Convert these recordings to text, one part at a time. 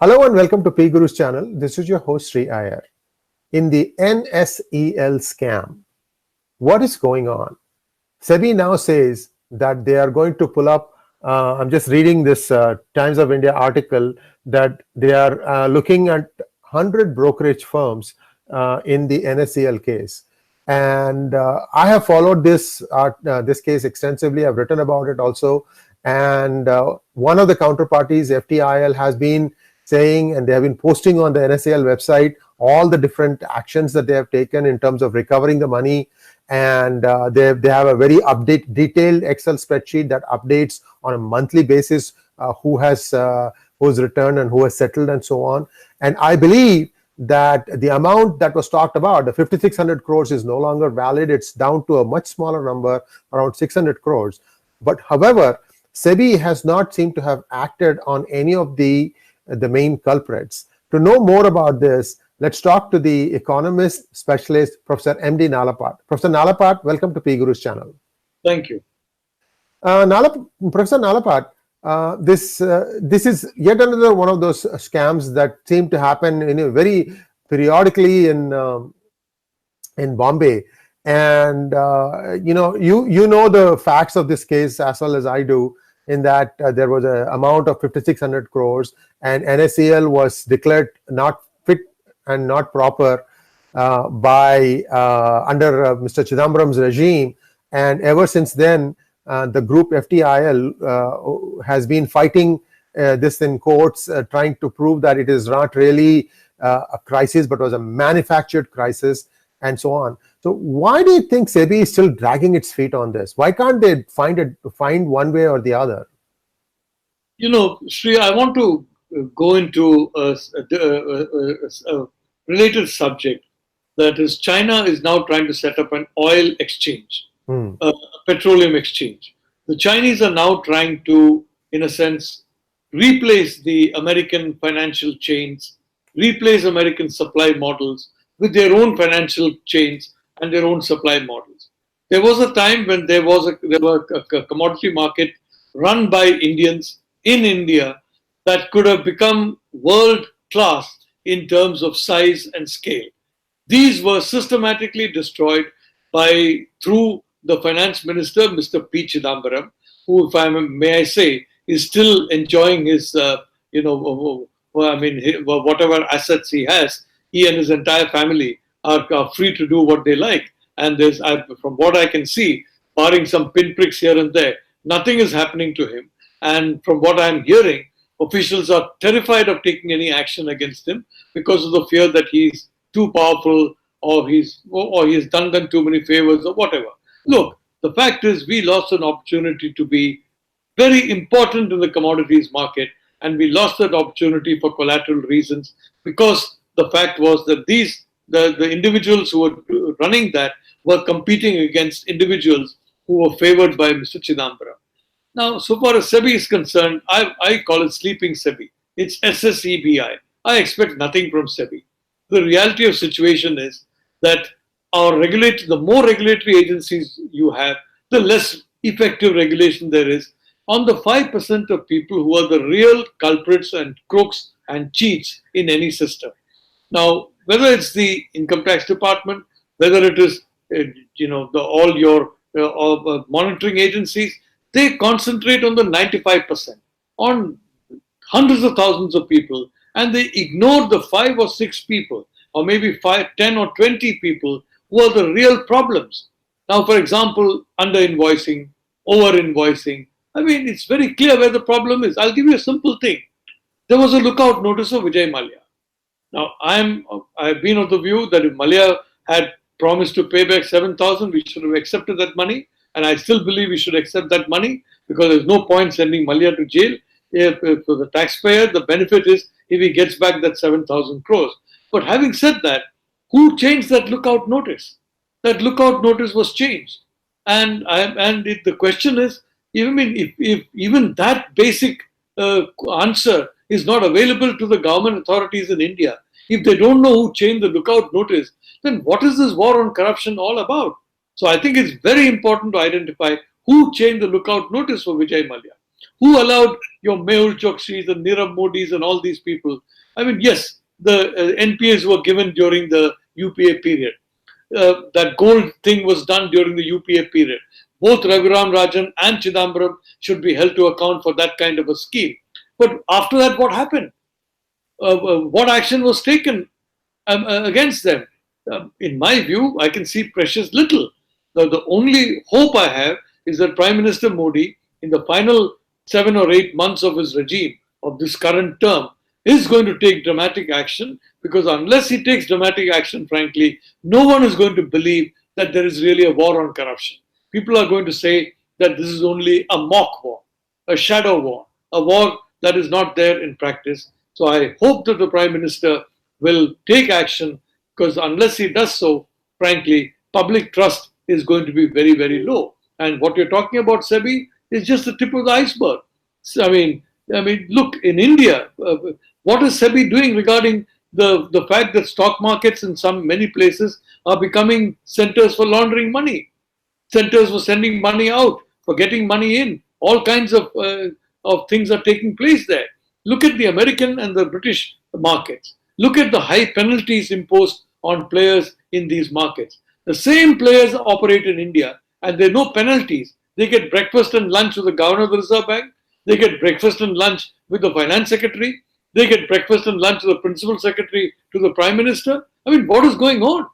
Hello and welcome to PGurus channel. This is your host Sri Iyer. In the NSEL scam, what is going on? SEBI now says that they are going to pull up. I'm just reading this Times of India article that they are looking at 100 brokerage firms in the NSEL case. And I have followed this case extensively. I've written about it also. And one of the counterparties, FTIL, has been saying, and they have been posting on the NSEL website all the different actions that they have taken in terms of recovering the money. And they have a very detailed Excel spreadsheet that updates on a monthly basis who's returned and who has settled and so on. And I believe that the amount that was talked about, the 5,600 crores, is no longer valid. It's down to a much smaller number, around 600 crores. But however, SEBI has not seemed to have acted on any of the main culprits. To know more about this, let's talk to the economist specialist, Professor M.D. Nalapat. Professor Nalapat, welcome to PGurus channel. Thank you. Professor Nalapat, this is yet another one of those scams that seem to happen very periodically in Bombay. And you know the facts of this case as well as I do, in that there was an amount of 5,600 crores and NSEL was declared not fit and not proper by under Mr. Chidambaram's regime. And ever since then, the group FTIL has been fighting this in courts, trying to prove that it is not really a crisis, but was a manufactured crisis and so on. So why do you think SEBI is still dragging its feet on this? Why can't they find one way or the other? Sri, I want to go into a related subject. That is, China is now trying to set up an oil exchange, a petroleum exchange. The Chinese are now trying to, in a sense, replace the American financial chains, replace American supply models with their own financial chains and their own supply models. There was a time when there was a commodity market run by Indians in India that could have become world class in terms of size and scale. These were systematically destroyed through the finance minister, Mr. P Chidambaram, who, if may I say, is still enjoying his, whatever assets he has. He and his entire family are free to do what they like. And from what I can see, barring some pinpricks here and there, nothing is happening to him. And from what I'm hearing, officials are terrified of taking any action against him because of the fear that he's too powerful or he's done them too many favors or whatever. Look, the fact is we lost an opportunity to be very important in the commodities market, and we lost that opportunity for collateral reasons because the fact was that the individuals who were running that were competing against individuals who were favored by Mr. Chidambaram. Now, so far as SEBI is concerned, I call it sleeping SEBI. It's SSEBI. I expect nothing from SEBI. The reality of the situation is that the more regulatory agencies you have, the less effective regulation there is on the 5% of people who are the real culprits and crooks and cheats in any system. Now, whether it's the income tax department, whether it is all your monitoring agencies, they concentrate on the 95%, on hundreds of thousands of people, and they ignore the 5 or 6 people, or maybe 5, 10 or 20 people who are the real problems. Now, for example, under-invoicing, over-invoicing. I mean, it's very clear where the problem is. I'll give you a simple thing. There was a lookout notice of Vijay Mallya. Now, I've been of the view that if Mallya had promised to pay back 7,000, we should have accepted that money. And I still believe we should accept that money because there's no point sending Mallya to jail. For the taxpayer, the benefit is if he gets back that 7,000 crores. But having said that, who changed that lookout notice? That lookout notice was changed. And the question is, if even that basic answer is not available to the government authorities in India, if they don't know who changed the lookout notice, then what is this war on corruption all about? So I think it's very important to identify who changed the lookout notice for Vijay Mallya. Who allowed your Mehul Chokshis and Nirav Modis and all these people? I mean, yes, the NPAs were given during the UPA period. That gold thing was done during the UPA period. Both Raghuram Rajan and Chidambaram should be held to account for that kind of a scheme. But after that, what happened? What action was taken against them? In my view, I can see precious little. The only hope I have is that Prime Minister Modi, in the final 7 or 8 months of his regime, of this current term, is going to take dramatic action, because unless he takes dramatic action, frankly, no one is going to believe that there is really a war on corruption. People are going to say that this is only a mock war, a shadow war, a war that is not there in practice. So I hope that the Prime Minister will take action, because unless he does so, frankly, public trust is going to be very, very low. And what you're talking about, SEBI, is just the tip of the iceberg. So, look, in India, what is SEBI doing regarding the fact that stock markets in many places are becoming centers for laundering money, centers for sending money out, for getting money in? All kinds of things are taking place there. Look at the American and the British markets. Look at the high penalties imposed on players in these markets. The same players operate in India, and there are no penalties. They get breakfast and lunch with the governor of the Reserve Bank. They get breakfast and lunch with the finance secretary. They get breakfast and lunch with the principal secretary to the prime minister. I mean, what is going on?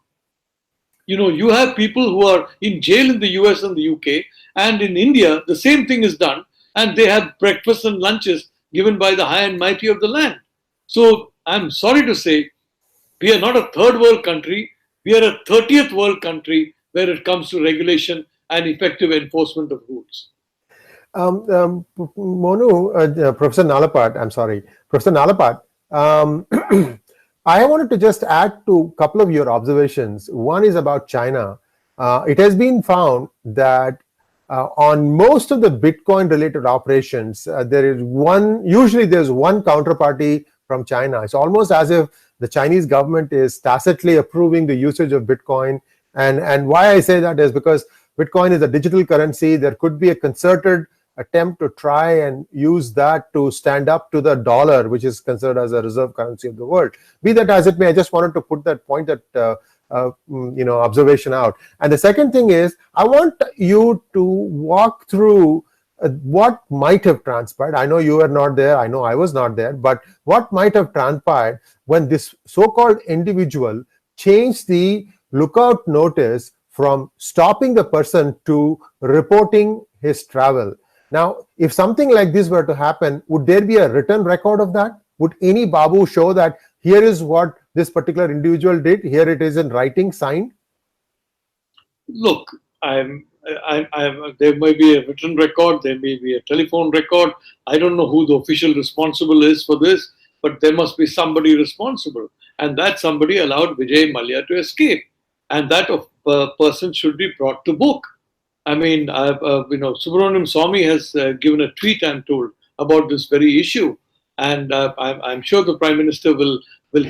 You have people who are in jail in the US and the UK, and in India, the same thing is done, and they have breakfast and lunches given by the high and mighty of the land. So I'm sorry to say, we are not a third world country, we are a 30th world country where it comes to regulation and effective enforcement of rules. Professor Nalapat, I wanted to just add to a couple of your observations. One is about China. It has been found that on most of the Bitcoin related operations, there's one counterparty from China. It's almost as if the Chinese government is tacitly approving the usage of Bitcoin. And why I say that is because Bitcoin is a digital currency. There could be a concerted attempt to try and use that to stand up to the dollar, which is considered as a reserve currency of the world. Be that as it may, I just wanted to put that point, that observation out. And the second thing is, I want you to walk through what might have transpired. I know you were not there. I know I was not there. But what might have transpired when this so-called individual changed the lookout notice from stopping the person to reporting his travel? Now, if something like this were to happen, would there be a written record of that? Would any Babu show that here is what this particular individual did, here it is in writing, signed? Look, there may be a written record, there may be a telephone record. I don't know who the official responsible is for this, but there must be somebody responsible. And that somebody allowed Vijay Mallya to escape. And that person should be brought to book. I mean, Subramaniam Swamy has given a tweet, I'm told, about this very issue. And I'm sure the Prime Minister will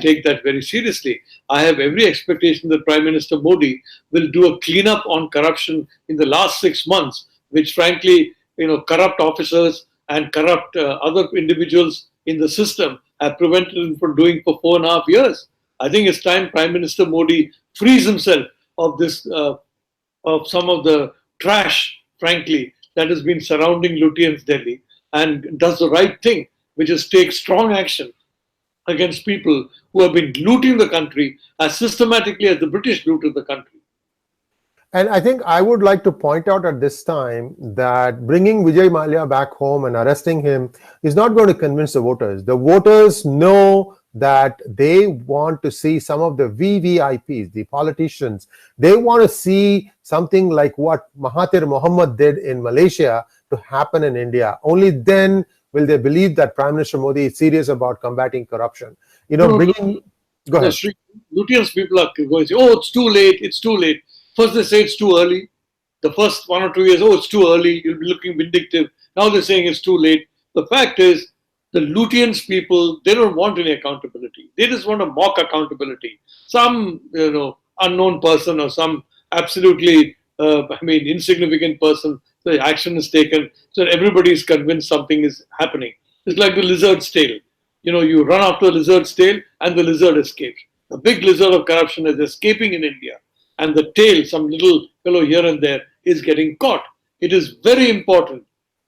take that very seriously. I have every expectation that Prime Minister Modi will do a cleanup on corruption in the last 6 months, which frankly, corrupt officers and corrupt other individuals in the system have prevented him from doing for 4.5 years. I think it's time Prime Minister Modi frees himself of this, of some of the trash, frankly, that has been surrounding Lutyens Delhi, and does the right thing, which is take strong action against people who have been looting the country as systematically as the British looted the country. And I think I would like to point out at this time that bringing Vijay Mallya back home and arresting him is not going to convince the voters. The voters know that they want to see some of the VVIPs, the politicians. They want to see something like what Mahathir Mohamad did in Malaysia to happen in India. Only then will they believe that Prime Minister Modi is serious about combating corruption. Go ahead. Lutyens people are going to say, oh, it's too late, it's too late. First they say it's too early. The first 1 or 2 years, oh, it's too early, you'll be looking vindictive. Now they're saying it's too late. The fact is, the Lutyens people, they don't want any accountability. They just want to mock accountability. Some, unknown person or some absolutely, insignificant person So action is taken. So everybody is convinced something is happening. It's like the lizard's tail. You run after the lizard's tail and the lizard escapes. The big lizard of corruption is escaping in India, and the tail, some little fellow here and there, is getting caught. It is very important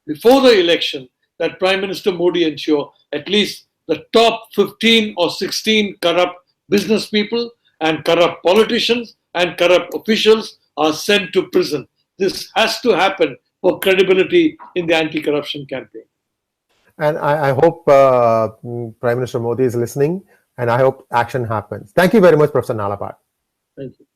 before the election that Prime Minister Modi ensure at least the top 15 or 16 corrupt business people and corrupt politicians and corrupt officials are sent to prison. This has to happen for credibility in the anti-corruption campaign. And I hope Prime Minister Modi is listening, and I hope action happens. Thank you very much, Professor Nalapat. Thank you.